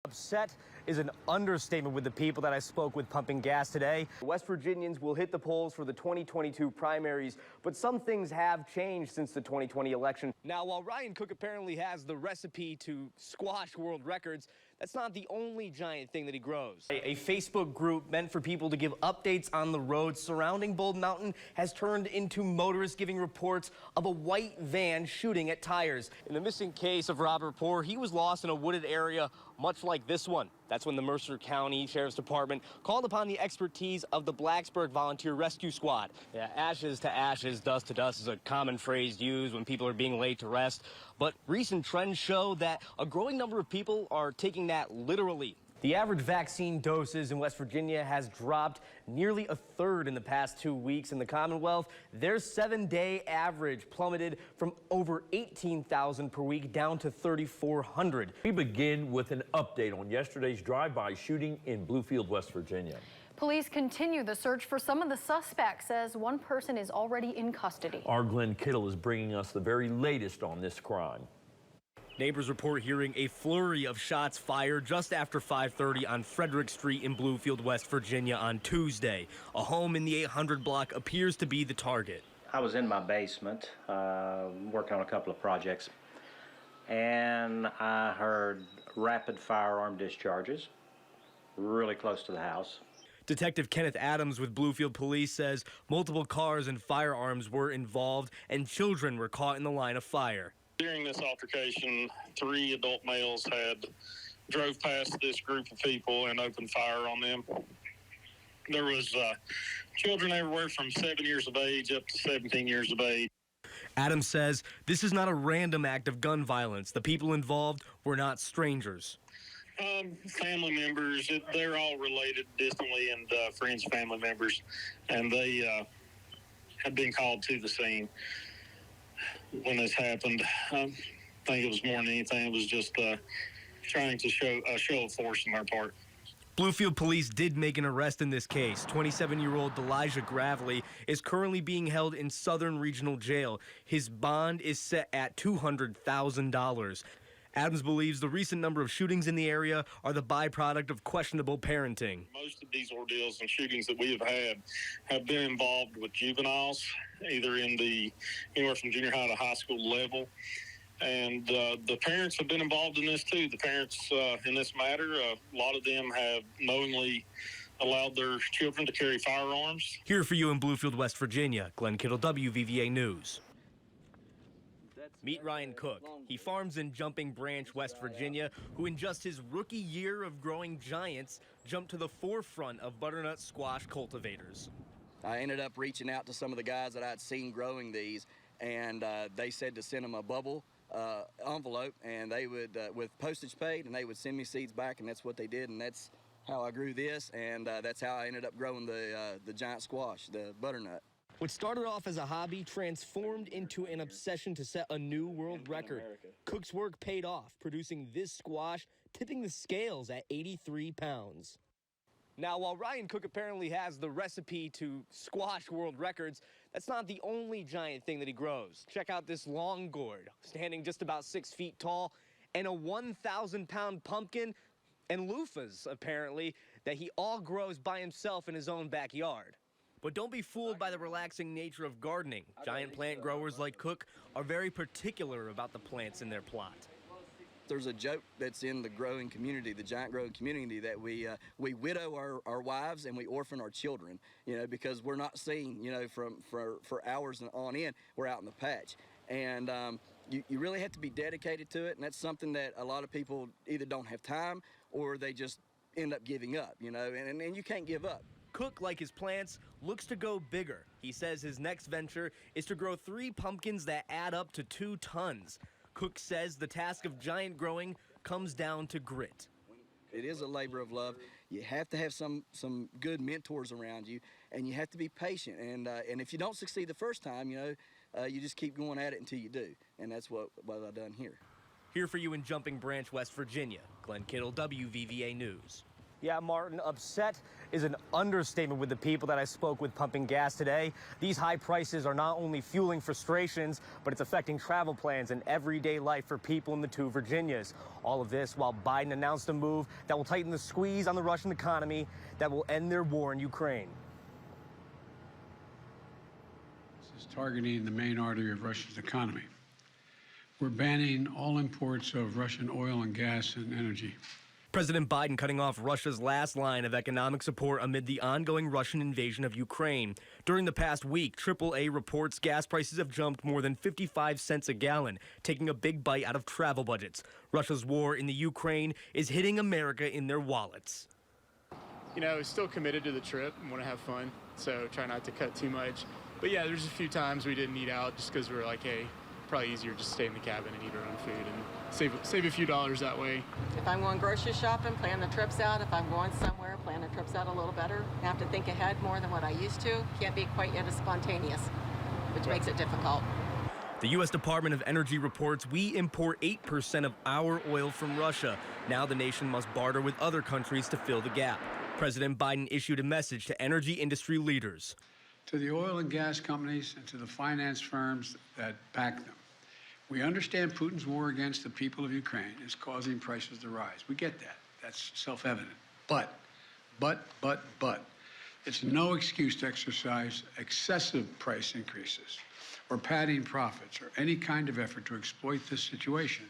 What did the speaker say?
Upset is an understatement with the people that I spoke with pumping gas today. West Virginians will hit the polls for the 2022 primaries, but some things have changed since the 2020 election. Now, while Ryan Cook apparently has the recipe to squash world records, that's not the only giant thing that he grows. A Facebook group meant for people to give updates on the roads surrounding Bald Mountain has turned into motorists giving reports of a white van shooting at tires. In the missing case of Robert Poor, he was lost in a wooded area much like this one. That's when the Mercer County Sheriff's Department called upon the expertise of the Blacksburg Volunteer Rescue Squad. Yeah, ashes to ashes, dust to dust is a common phrase used when people are being laid to rest. But recent trends show that a growing number of people are taking that literally. The average vaccine doses in West Virginia has dropped nearly a third in the past 2 weeks. In the Commonwealth, their 7-day average plummeted from over 18,000 per week down to 3,400. We begin with an update on yesterday's drive-by shooting in Bluefield, West Virginia. Police continue the search for some of the suspects as one person is already in custody. Our Glenn Kittle is bringing us the very latest on this crime. Neighbors report hearing a flurry of shots fired just after 5:30 on Frederick Street in Bluefield, West Virginia on Tuesday. A home in the 800 block appears to be the target. I was in my basement working on a couple of projects, and I heard rapid firearm discharges really close to the house. Detective Kenneth Adams with Bluefield Police says multiple cars and firearms were involved and children were caught in the line of fire. During this altercation, 3 adult males drove past this group of people and opened fire on them. There was children everywhere from 7 years of age up to 17 years of age. Adams says this is not a random act of gun violence. The people involved were not strangers. Family members, they're all related distantly, and friends, family members, and they had been called to the scene when this happened. I think it was more than anything, it was just trying to show a show of force on our part. Bluefield Police did make an arrest in this case. 27-year-old Elijah Gravely is currently being held in Southern Regional Jail. His bond is set at $200,000. Adams believes the recent number of shootings in the area are the byproduct of questionable parenting. Most of these ordeals and shootings that we have been involved with juveniles, either in the anywhere from junior high to high school level. And the parents have been involved in this too. The parents in this matter, a lot of them have knowingly allowed their children to carry firearms. Here for you in Bluefield, West Virginia, Glenn Kittle, WVVA News. Meet Ryan Cook. He farms in Jumping Branch, West Virginia, who in just his rookie year of growing giants jumped to the forefront of butternut squash cultivators. I ended up reaching out to some of the guys that I'd seen growing these, and they said to send them a bubble envelope, and they would, with postage paid, and they would send me seeds back, and that's what they did, and that's how I grew this, and that's how I ended up growing the giant squash, the butternut. What started off as a hobby transformed into an obsession to set a new world record. Cook's work paid off, producing this squash, tipping the scales at 83 pounds. Now, while Ryan Cook apparently has the recipe to squash world records, that's not the only giant thing that he grows. Check out this long gourd, standing just about 6 feet tall, and a 1,000-pound pumpkin, and loofahs, apparently, that he all grows by himself in his own backyard. But don't be fooled by the relaxing nature of gardening. Giant plant growers like Cook are very particular about the plants in their plot. There's a joke that's in the growing community, the giant growing community, that we widow our wives and we orphan our children, because we're not seen, for hours and on end. We're out in the patch. And you really have to be dedicated to it, and that's something that a lot of people either don't have time or they just end up giving up, and you can't give up. Cook, like his plants, looks to go bigger. He says his next venture is to grow 3 pumpkins that add up to 2 tons. Cook says the task of giant growing comes down to grit. It is a labor of love. You have to have some good mentors around you, and you have to be patient. And if you don't succeed the first time, you just keep going at it until you do. And that's what I've done here. Here for you in Jumping Branch, West Virginia, Glenn Kittle, WVVA News. Yeah, Martin, upset is an understatement with the people that I spoke with pumping gas today. These high prices are not only fueling frustrations, but it's affecting travel plans and everyday life for people in the two Virginias. All of this while Biden announced a move that will tighten the squeeze on the Russian economy that will end their war in Ukraine. This is targeting the main artery of Russia's economy. We're banning all imports of Russian oil and gas and energy. President Biden cutting off Russia's last line of economic support amid the ongoing Russian invasion of Ukraine. During the past week, AAA reports gas prices have jumped more than 55 cents a gallon, taking a big bite out of travel budgets. Russia's war in the Ukraine is hitting America in their wallets. You know, still committed to the trip and want to have fun, so try not to cut too much. But yeah, there's a few times we didn't eat out just because we were like, hey, probably easier just stay in the cabin and eat our own food and save a few dollars that way. If I'm going grocery shopping, plan the trips out. If I'm going somewhere, plan the trips out a little better. I have to think ahead more than what I used to. Can't be quite yet as spontaneous, which makes it difficult. The U.S. Department of Energy reports we import 8% of our oil from Russia. Now the nation must barter with other countries to fill the gap. President Biden issued a message to energy industry leaders. To the oil and gas companies and to the finance firms that back them. We understand Putin's war against the people of Ukraine is causing prices to rise. We get that. That's self-evident. But, it's no excuse to exercise excessive price increases or padding profits or any kind of effort to exploit this situation.